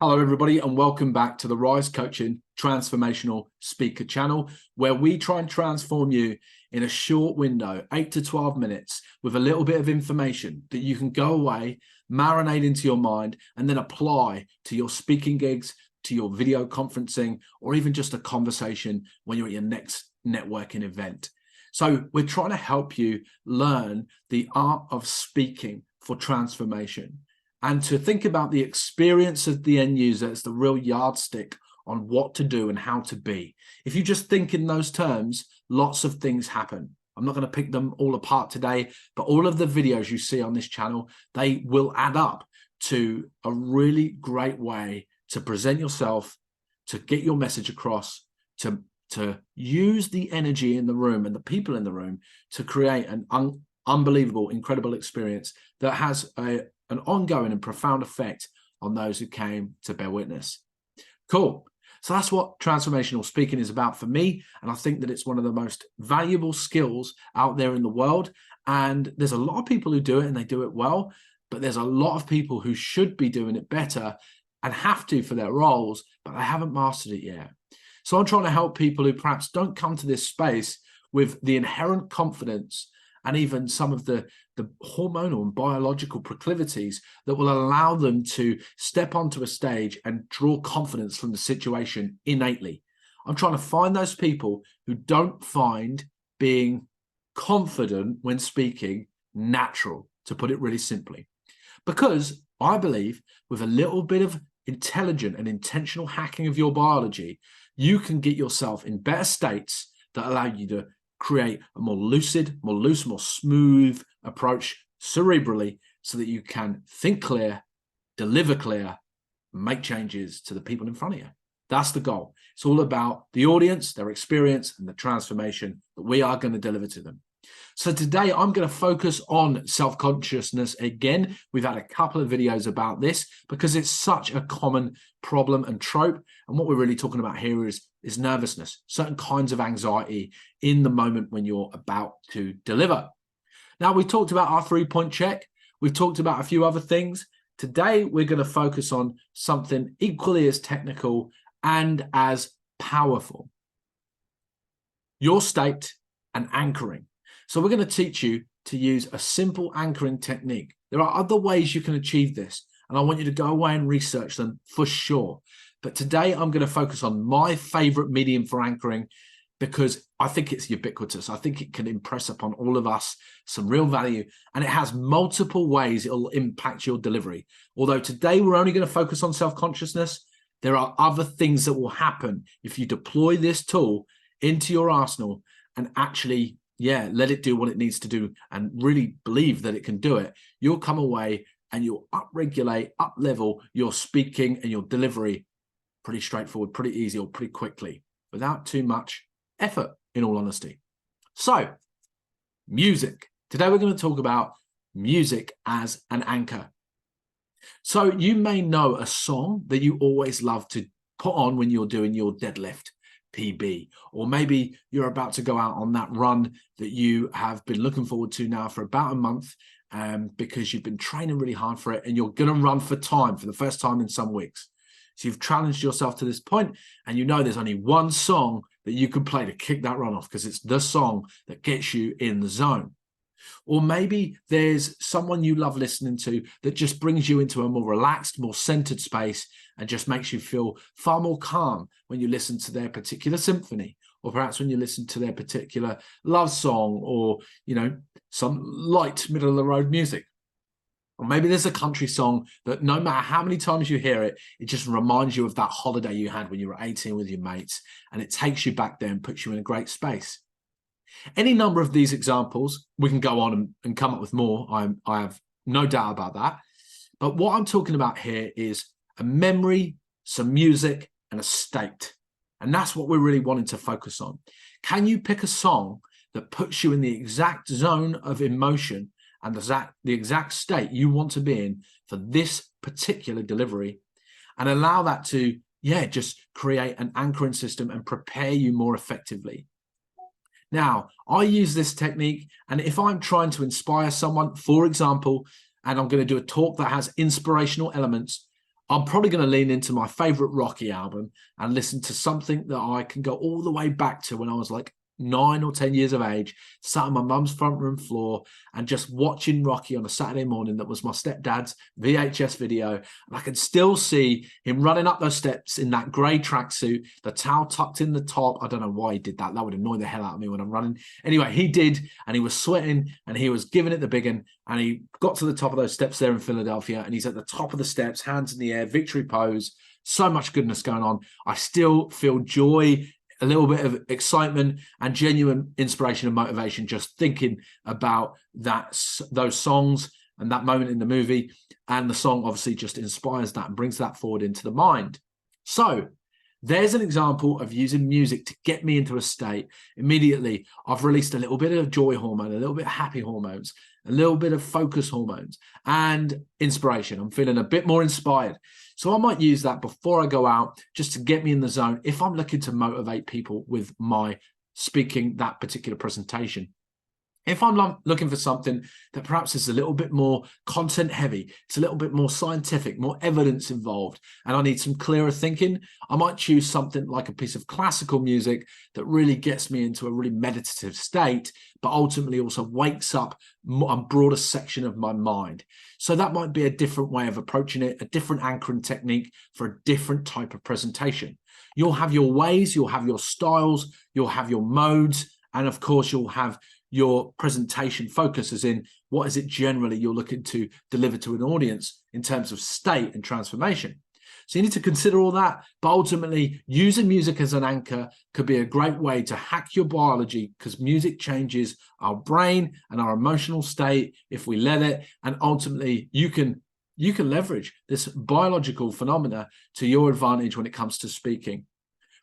Hello, everybody, and welcome back to the Rise Coaching Transformational Speaker channel, where we try and transform you in a short window, 8 to 12 minutes, with a little bit of information that you can go away, marinate into your mind, and then apply to your speaking gigs, to your video conferencing, or even just a conversation when you're at your next networking event. So we're trying to help you learn the art of speaking for transformation, and to think about the experience of the end user as the real yardstick on what to do and how to be. If you just think in those terms, lots of things happen. I'm not going to pick them all apart today, but all of the videos you see on this channel, they will add up to a really great way to present yourself, to get your message across, to use the energy in the room and the people in the room to create an unbelievable, incredible experience that has an ongoing and profound effect on those who came to bear witness. Cool. So that's what transformational speaking is about for me. And I think that it's one of the most valuable skills out there in the world. And there's a lot of people who do it and they do it well, but there's a lot of people who should be doing it better and have to for their roles, but they haven't mastered it yet. So I'm trying to help people who perhaps don't come to this space with the inherent confidence and even some of the hormonal and biological proclivities that will allow them to step onto a stage and draw confidence from the situation innately. I'm trying to find those people who don't find being confident when speaking natural, to put it really simply. Because I believe with a little bit of intelligent and intentional hacking of your biology, you can get yourself in better states that allow you to create a more lucid, more loose, more smooth approach cerebrally so that you can think clear, deliver clear, make changes to the people in front of you. That's the goal. It's all about the audience, their experience, and the transformation that we are going to deliver to them. So today I'm going to focus on self-consciousness again. We've had a couple of videos about this because it's such a common problem and trope. And what we're really talking about here is nervousness, certain kinds of anxiety in the moment when you're about to deliver. Now, we talked about our 3-point check. We've talked about a few other things. Today, we're going to focus on something equally as technical and as powerful: your state and anchoring. So we're going to teach you to use a simple anchoring technique. There are other ways you can achieve this, and I want you to go away and research them for sure. But today I'm going to focus on my favorite medium for anchoring because I think it's ubiquitous. I think it can impress upon all of us some real value, and it has multiple ways it'll impact your delivery. Although today we're only going to focus on self-consciousness, there are other things that will happen if you deploy this tool into your arsenal and actually let it do what it needs to do and really believe that it can do it. You'll come away and you'll upregulate, up-level your speaking and your delivery pretty straightforward, pretty easy, or pretty quickly without too much effort, in all honesty. So, music. Today we're going to talk about music as an anchor. So you may know a song that you always love to put on when you're doing your deadlift PB, or maybe you're about to go out on that run that you have been looking forward to now for about a month because you've been training really hard for it and you're going to run for time for the first time in some weeks. So you've challenged yourself to this point and you know there's only one song that you can play to kick that run off because it's the song that gets you in the zone. Or maybe there's someone you love listening to that just brings you into a more relaxed, more centered space and just makes you feel far more calm when you listen to their particular symphony, or perhaps when you listen to their particular love song, or, some light middle of the road music. Or maybe there's a country song that no matter how many times you hear it, it just reminds you of that holiday you had when you were 18 with your mates, and it takes you back there and puts you in a great space. Any number of these examples, we can go on and come up with more. I have no doubt about that. But what I'm talking about here is a memory, some music, and a state. And that's what we're really wanting to focus on. Can you pick a song that puts you in the exact zone of emotion and the exact state you want to be in for this particular delivery, and allow that to, just create an anchoring system and prepare you more effectively? Now, I use this technique, and if I'm trying to inspire someone, for example, and I'm going to do a talk that has inspirational elements, I'm probably going to lean into my favorite Rocky album and listen to something that I can go all the way back to when I was like 9 or 10 years of age, sat on my mum's front room floor and just watching Rocky on a Saturday morning. That was my stepdad's VHS video. And I can still see him running up those steps in that grey tracksuit, the towel tucked in the top. I don't know why he did that. That would annoy the hell out of me when I'm running. Anyway, he did, and he was sweating and he was giving it the big one. And he got to the top of those steps there in Philadelphia, and he's at the top of the steps, hands in the air, victory pose. So much goodness going on. I still feel joy, a little bit of excitement and genuine inspiration and motivation just thinking about those songs and that moment in the movie. And the song obviously just inspires that and brings that forward into the mind. So there's an example of using music to get me into a state. Immediately, I've released a little bit of joy hormone, a little bit of happy hormones, a little bit of focus hormones and inspiration. I'm feeling a bit more inspired. So I might use that before I go out just to get me in the zone if I'm looking to motivate people with my speaking that particular presentation. If I'm looking for something that perhaps is a little bit more content heavy, it's a little bit more scientific, more evidence involved, and I need some clearer thinking, I might choose something like a piece of classical music that really gets me into a really meditative state, but ultimately also wakes up a broader section of my mind. So that might be a different way of approaching it, a different anchoring technique for a different type of presentation. You'll have your ways, you'll have your styles, you'll have your modes, and of course you'll have your presentation focus, as in what is it generally you're looking to deliver to an audience in terms of state and transformation. So you need to consider all that, but ultimately using music as an anchor could be a great way to hack your biology, because music changes our brain and our emotional state if we let it, and ultimately you can leverage this biological phenomena to your advantage when it comes to speaking.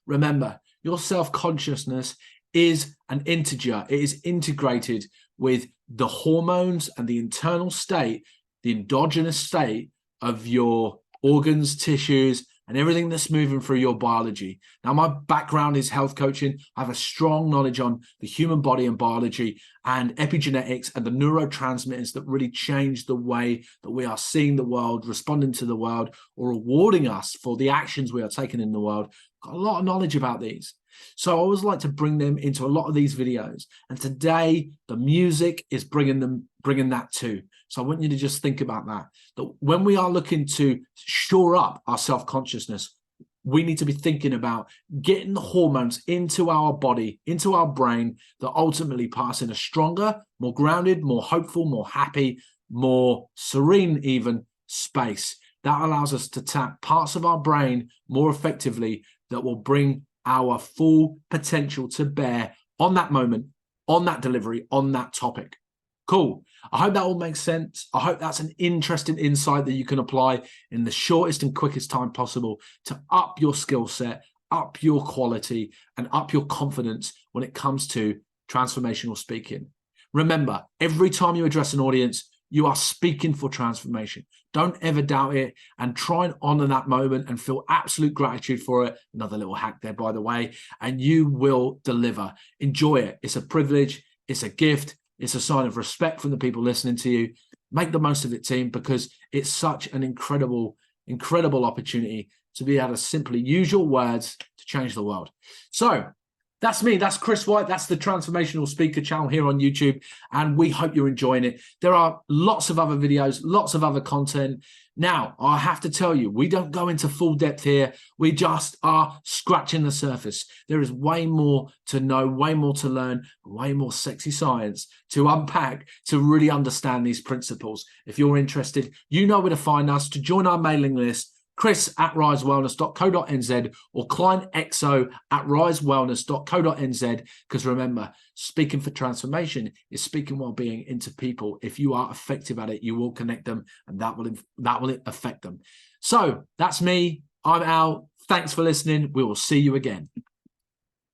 Remember, your self-consciousness is an integer. It is integrated with the hormones and the internal state, the endogenous state of your organs, tissues, and everything that's moving through your biology. Now, my background is health coaching. I have a strong knowledge on the human body and biology and epigenetics and the neurotransmitters that really change the way that we are seeing the world, responding to the world, or rewarding us for the actions we are taking in the world. Got a lot of knowledge about these. So I always like to bring them into a lot of these videos. And today, the music is bringing that too. So I want you to just think about that when we are looking to shore up our self-consciousness, we need to be thinking about getting the hormones into our body, into our brain, that ultimately pass in a stronger, more grounded, more hopeful, more happy, more serene even space. That allows us to tap parts of our brain more effectively that will bring our full potential to bear on that moment, on that delivery, on that topic. Cool. I hope that all makes sense. I hope that's an interesting insight that you can apply in the shortest and quickest time possible to up your skill set, up your quality, and up your confidence when it comes to transformational speaking. Remember, every time you address an audience, you are speaking for transformation. Don't ever doubt it, and try and honor that moment and feel absolute gratitude for it. Another little hack there, by the way, and you will deliver. Enjoy it. It's a privilege. It's a gift. It's a sign of respect from the people listening to you. Make the most of it, team, because it's such an incredible, incredible opportunity to be able to simply use your words to change the world. So that's me. That's Chris White. That's the Transformational Speaker channel here on YouTube. And we hope you're enjoying it. There are lots of other videos, lots of other content. Now, I have to tell you, we don't go into full depth here. We just are scratching the surface. There is way more to know, way more to learn, way more sexy science to unpack to really understand these principles. If you're interested, you know where to find us. To join our mailing list, chris@risewellness.co.nz or clientexo@risewellness.co.nz, because remember, speaking for transformation is speaking well-being into people. If you are effective at it, you will connect them, and that will affect them. So that's me. I'm out. Thanks for listening. We will see you again.